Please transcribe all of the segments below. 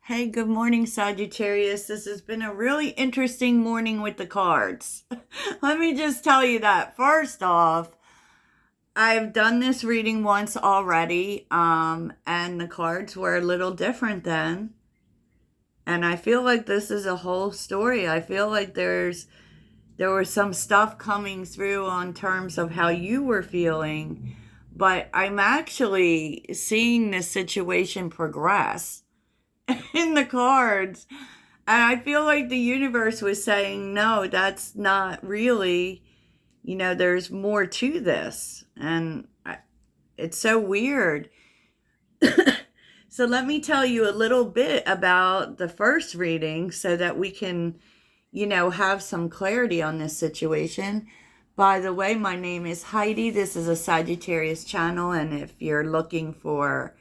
Hey, good morning, Sagittarius. This has been a really interesting morning with the cards. Let me just tell you that. First off, I've done this reading once already, and the cards were a little different then. And I feel like this is a whole story. I feel like there was some stuff coming through on terms of how you were feeling, but I'm actually seeing this situation progress in the cards. And I feel like the universe was saying, no, that's not really, there's more to this. And it's so weird. So let me tell you a little bit about the first reading so that we can, have some clarity on this situation. By the way, my name is Heidi. This is a Sagittarius channel. And if you're looking for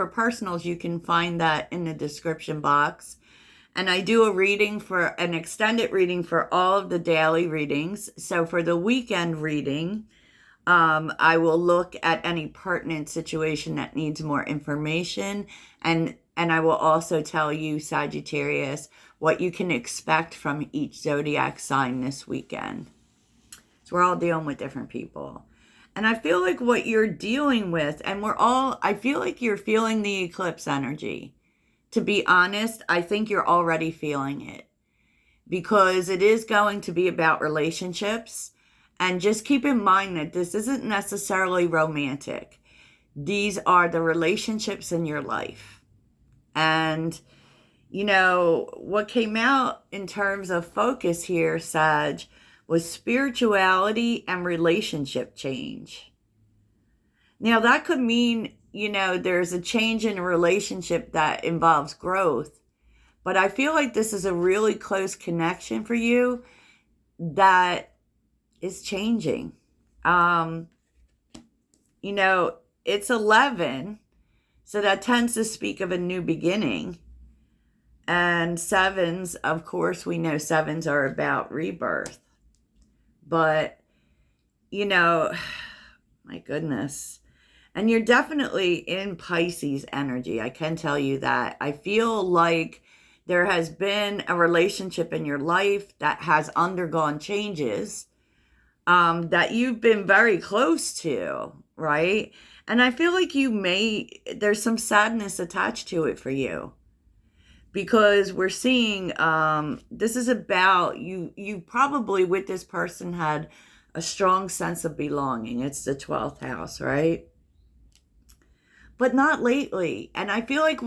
personals, you can find that in the description box. And I do an extended reading for all of the daily readings. So for the weekend reading, I will look at any pertinent situation that needs more information. And I will also tell you, Sagittarius, what you can expect from each zodiac sign this weekend. So we're all dealing with different people. And I feel like what you're dealing with, I feel like you're feeling the eclipse energy. To be honest, I think you're already feeling it because it is going to be about relationships. And just keep in mind that this isn't necessarily romantic. These are the relationships in your life. And, what came out in terms of focus here, Sag, was spirituality and relationship change. Now, that could mean, there's a change in a relationship that involves growth. But I feel like this is a really close connection for you that is changing. It's 11, so that tends to speak of a new beginning. And sevens, of course, we know sevens are about rebirth. But, my goodness. And you're definitely in Pisces energy. I can tell you that. I feel like there has been a relationship in your life that has undergone changes that you've been very close to, right? And I feel like there's some sadness attached to it for you. Because we're seeing this is about you probably with this person had a strong sense of belonging. It's the 12th house, right? But not lately. And I feel like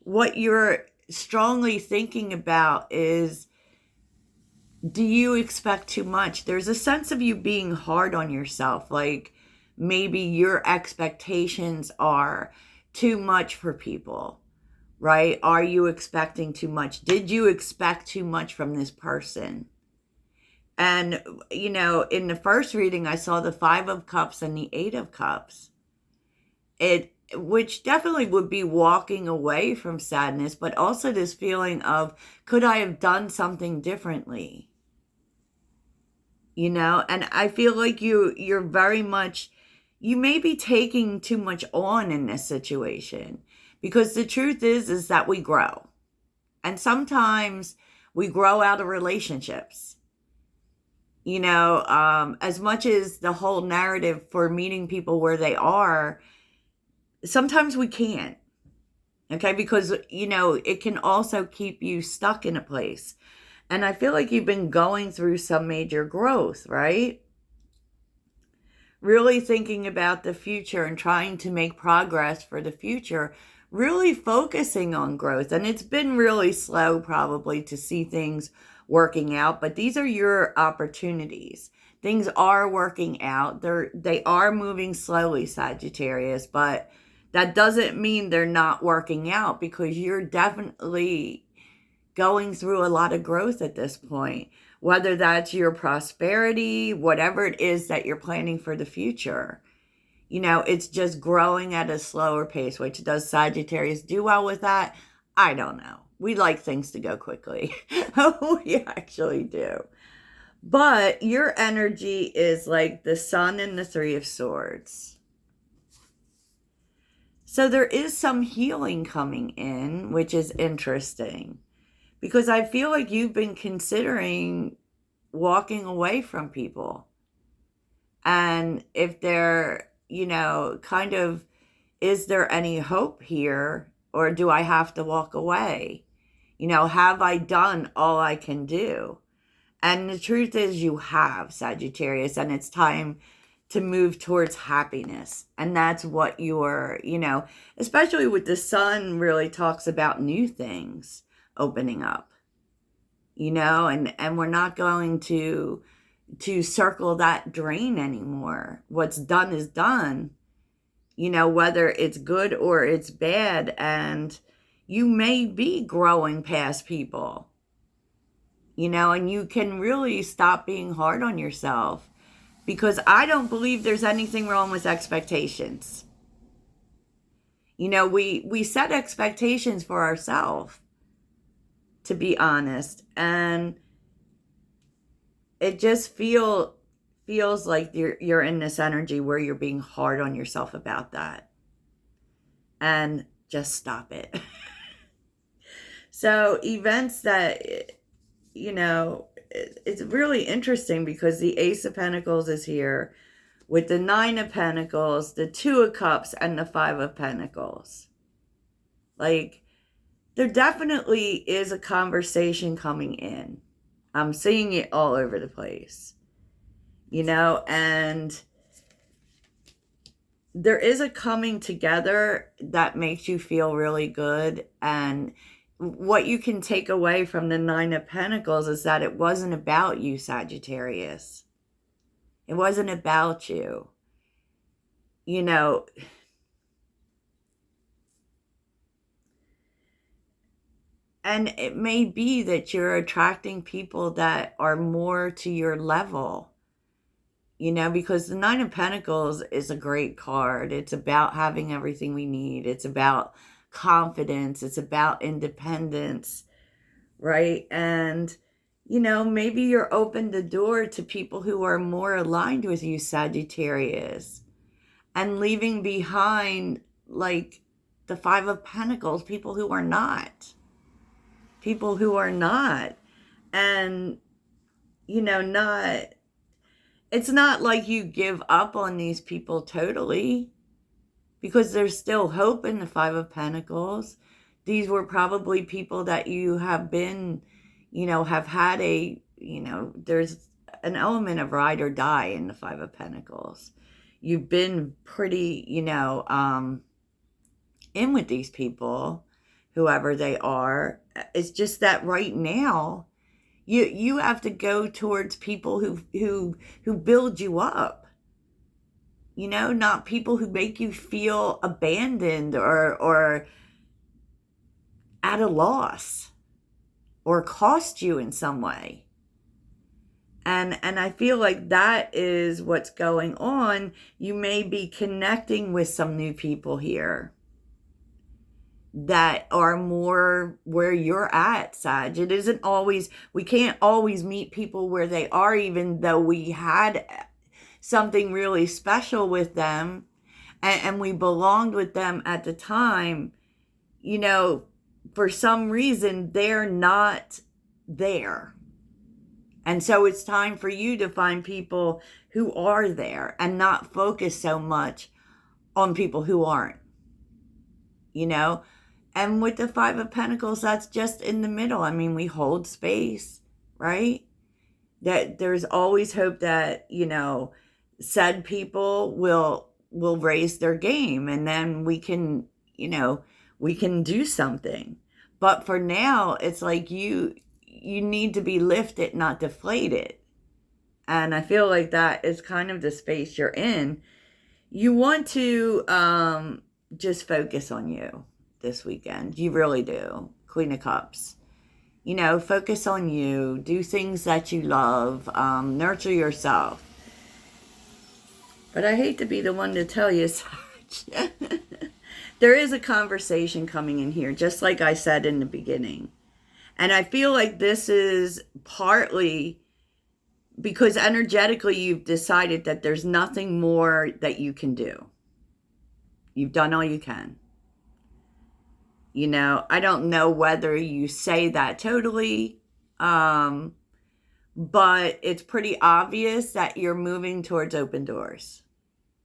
what you're strongly thinking about is, do you expect too much? There's a sense of you being hard on yourself. Like maybe your expectations are too much for people, right? Are you expecting too much? Did you expect too much from this person? And, in the first reading, I saw the 5 of Cups and the 8 of Cups. Which definitely would be walking away from sadness, but also this feeling of, could I have done something differently? And I feel like you're very much, you may be taking too much on in this situation, because the truth is that we grow. And sometimes we grow out of relationships. As much as the whole narrative for meeting people where they are, sometimes we can't. Okay, because, it can also keep you stuck in a place. And I feel like you've been going through some major growth, right? Really thinking about the future and trying to make progress for the future, really focusing on growth. And it's been really slow probably to see things working out, but these are your opportunities. Things are working out. They are moving slowly, Sagittarius, but that doesn't mean they're not working out, because you're definitely going through a lot of growth at this point, whether that's your prosperity, whatever it is that you're planning for the future. It's just growing at a slower pace, which does Sagittarius do well with that? I don't know. We like things to go quickly. We actually do. But your energy is like the Sun and the 3 of Swords. So there is some healing coming in, which is interesting, because I feel like you've been considering walking away from people. And if they're, kind of, is there any hope here, or do I have to walk away? Have I done all I can do? And the truth is, you have, Sagittarius, and it's time to move towards happiness. And that's what especially with the sun, really talks about new things opening up, and we're not going to circle that drain anymore. What's done is done, whether it's good or it's bad. And you may be growing past people, and you can really stop being hard on yourself, because I don't believe there's anything wrong with expectations. We set expectations for ourselves, to be honest, and it just feels like you're in this energy where you're being hard on yourself about that. And just stop it. So events that, it's really interesting, because the Ace of Pentacles is here with the Nine of Pentacles, the Two of Cups, and the Five of Pentacles. Like, there definitely is a conversation coming in. I'm seeing it all over the place, and there is a coming together that makes you feel really good. And what you can take away from the Nine of Pentacles is that it wasn't about you, Sagittarius. It wasn't about you. And it may be that you're attracting people that are more to your level, because the Nine of Pentacles is a great card. It's about having everything we need. It's about confidence. It's about independence, right? And, maybe you're open the door to people who are more aligned with you, Sagittarius, and leaving behind, like, the Five of Pentacles, people who are not. And, it's not like you give up on these people totally, because there's still hope in the Five of Pentacles. These were probably people that you have been, have had there's an element of ride or die in the Five of Pentacles. You've been pretty, in with these people, whoever they are. It's just that right now, you have to go towards people who build you up. Not people who make you feel abandoned or at a loss or cost you in some way. And I feel like that is what's going on. You may be connecting with some new people here that are more where you're at, Sag. It isn't always, we can't always meet people where they are, even though we had something really special with them and we belonged with them at the time. For some reason, they're not there. And so it's time for you to find people who are there and not focus so much on people who aren't, And with the Five of Pentacles, that's just in the middle. I mean, we hold space, right? That there's always hope that, said people will raise their game, and then we can do something. But for now, it's like you need to be lifted, not deflated. And I feel like that is kind of the space you're in. You want to just focus on you this weekend. You really do. Queen of Cups. Focus on you. Do things that you love. Nurture yourself. But I hate to be the one to tell you such. There is a conversation coming in here, just like I said in the beginning. And I feel like this is partly because energetically you've decided that there's nothing more that you can do. You've done all you can. You know, I don't know whether you say that totally, but it's pretty obvious that you're moving towards open doors.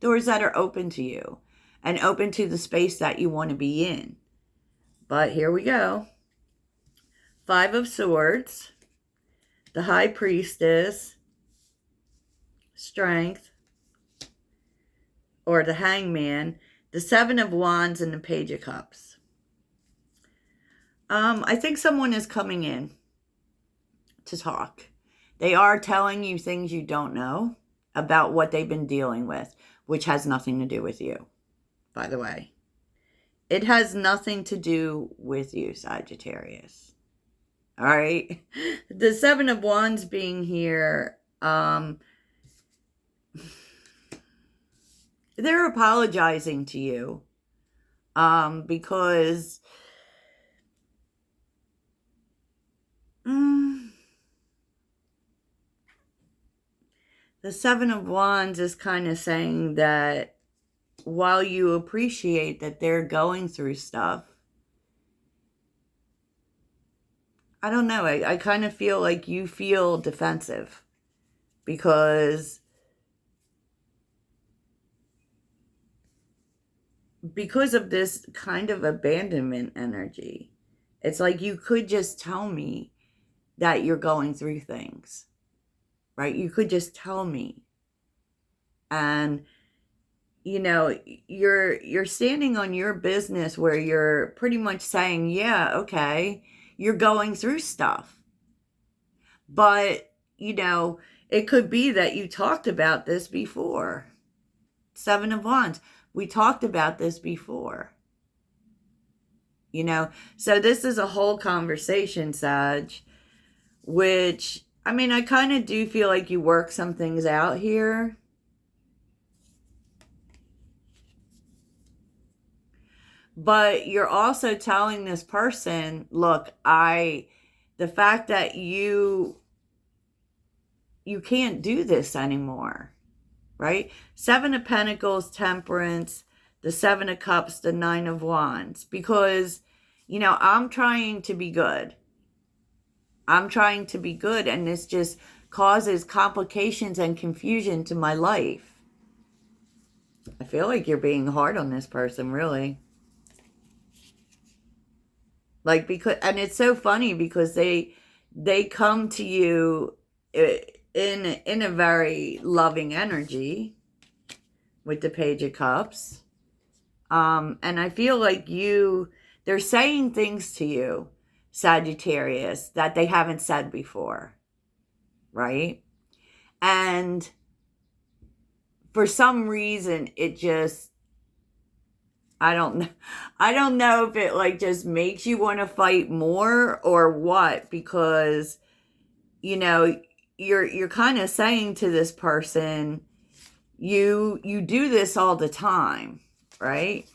Doors that are open to you and open to the space that you want to be in. But here we go. 5 of Swords, the High Priestess, Strength, or the Hangman, the 7 of Wands, and the Page of Cups. I think someone is coming in to talk. They are telling you things you don't know about what they've been dealing with, which has nothing to do with you, by the way. It has nothing to do with you, Sagittarius. All right? The 7 of Wands being here, they're apologizing to you because the 7 of Wands is kind of saying that while you appreciate that they're going through stuff, I don't know, I kind of feel like you feel defensive because of this kind of abandonment energy. It's like you could just tell me that you're going through things, right? You could just tell me. And, you know, you're standing on your business where you're pretty much saying, yeah, okay, you're going through stuff. But, you know, it could be that you talked about this before. 7 of Wands. We talked about this before. You know, so this is a whole conversation, Sag, which, I mean, I kind of do feel like you work some things out here. But you're also telling this person, look, the fact that you can't do this anymore, right? 7 of Pentacles, Temperance, the 7 of Cups, the 9 of Wands. Because, you know, I'm trying to be good. I'm trying to be good, and this just causes complications and confusion to my life. I feel like you're being hard on this person, really. Like, because, and it's so funny because they come to you in a very loving energy with the Page of Cups. And I feel like they're saying things to you, Sagittarius, that they haven't said before, right? And for some reason, it just, I don't know if it like just makes you want to fight more or what, because, you know, you're kind of saying to this person, you do this all the time, right?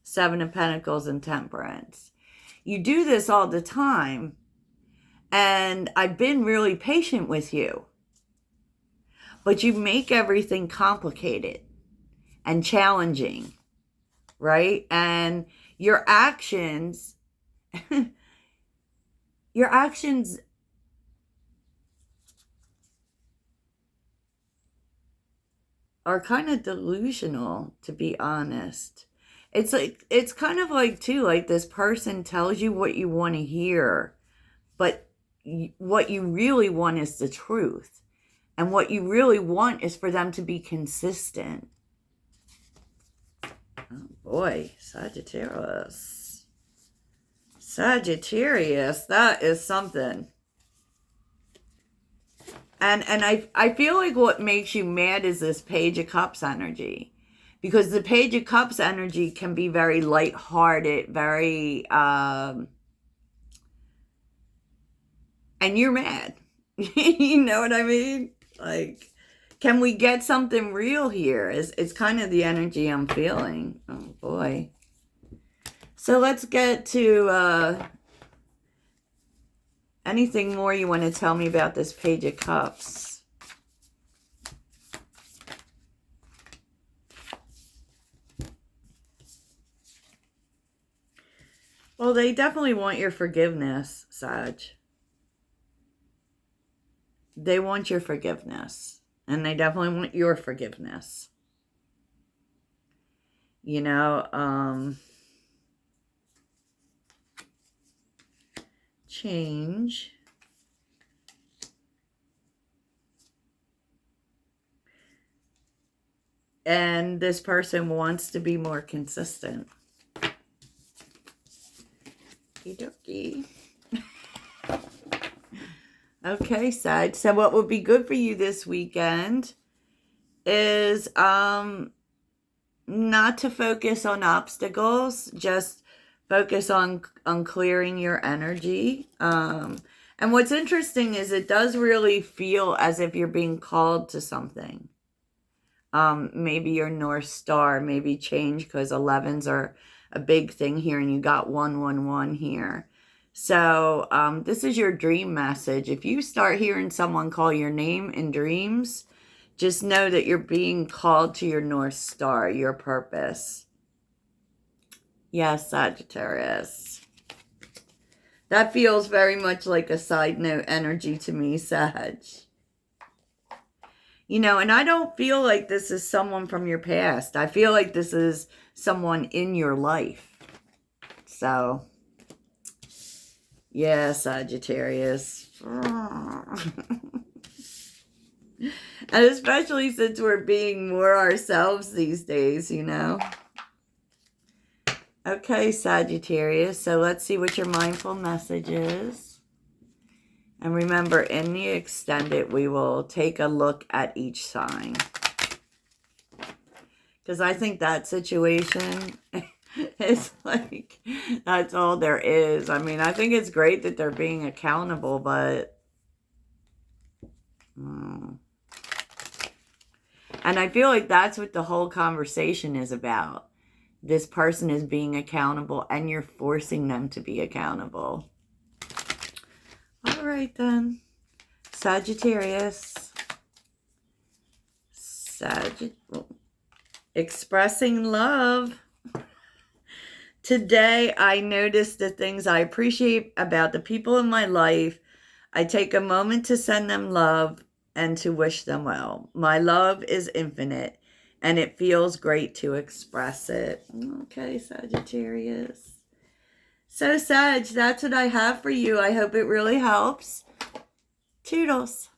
7 of Pentacles and Temperance. You do this all the time, and I've been really patient with you. But you make everything complicated and challenging, right? And your actions, are kind of delusional, to be honest. It's like, it's kind of like, too, like this person tells you what you want to hear, but what you really want is the truth. And what you really want is for them to be consistent. Oh boy, Sagittarius. Sagittarius, that is something. And I feel like what makes you mad is this Page of Cups energy. Because the Page of Cups energy can be very lighthearted, very, and you're mad. You know what I mean? Like, can we get something real here? It's kind of the energy I'm feeling. Oh, boy. So let's get to anything more you want to tell me about this Page of Cups. Well, they definitely want your forgiveness, Sag. They want your forgiveness. And they definitely want your forgiveness. You know, change. And this person wants to be more consistent. Okie dokie. Okay, Sag. So what would be good for you this weekend is not to focus on obstacles, just focus on clearing your energy. And what's interesting is it does really feel as if you're being called to something. Maybe your North Star, maybe change, because 11s are a big thing here, and you got 111 here. So this is your dream message. If you start hearing someone call your name in dreams, just know that you're being called to your North Star, your purpose. Yes, Sagittarius. That feels very much like a side note energy to me, Sag. You know, and I don't feel like this is someone from your past. I feel like this is someone in your life. So, yeah, Sagittarius. And especially since we're being more ourselves these days, you know. Okay, Sagittarius. So let's see what your mindful message is. And remember, in the extended, we will take a look at each sign. Because I think that situation is like, that's all there is. I mean, I think it's great that they're being accountable, but... and I feel like that's what the whole conversation is about. This person is being accountable, and you're forcing them to be accountable. All right, then. Sagittarius. Expressing love. Today, I noticed the things I appreciate about the people in my life. I take a moment to send them love and to wish them well. My love is infinite, and it feels great to express it. Okay, Sagittarius. So, Sag, that's what I have for you. I hope it really helps. Toodles.